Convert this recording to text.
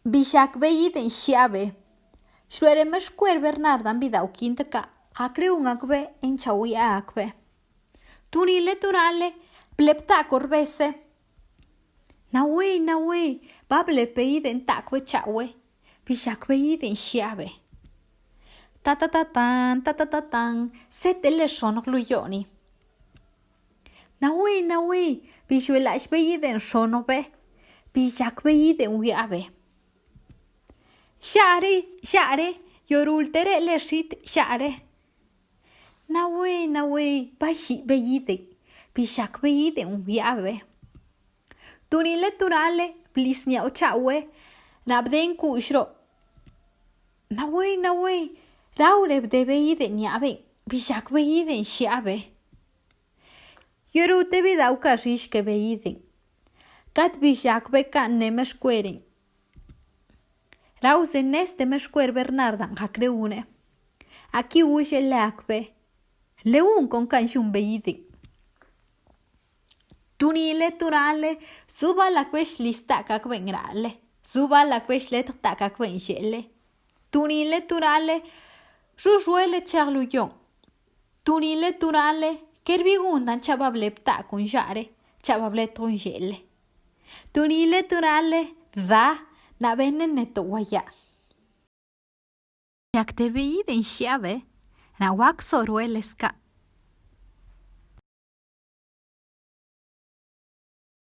Bishak beyiden shiabe. Shwere meshkwer Bernardan bidau kinterka. Hakreungakbe en chawiakbe. Tunile turale plepta corbese. Nawe, bable beyiden takwe chawe. Bishak beyiden shiabe. Ta-ta-ta-tan, setele sonok luyoni. Nawe, bishwelash beyiden sonobe. Bishak beyiden wiabe. Share, yorultere le shit share. Nawe, bashi beyide. Bishak beyide wiabe. Tunile turale, blisnia ochawe. Nabden kushro. Nawe, raureb de beyide niabe. Bishak beyide shiabe. Yorute bidau kashish ke beyide. Kat bishak bekan nemeshkweren. Rause neste meshkwer Bernardan hakreune. Aquí ushe leakbe. Leun con canshun beyide. Tunile turale, suba la kwesh lista kakwengrale. Suba la kwesh letra takakwenshele. Tunile turale, rujuele charluyon. Tunile turale, kerbigundan chabablepta con jare, chabablet tonjele. Tunile turale, da. Na bene neto waya. Jak te beyiden shiabe, na wak sorueleska.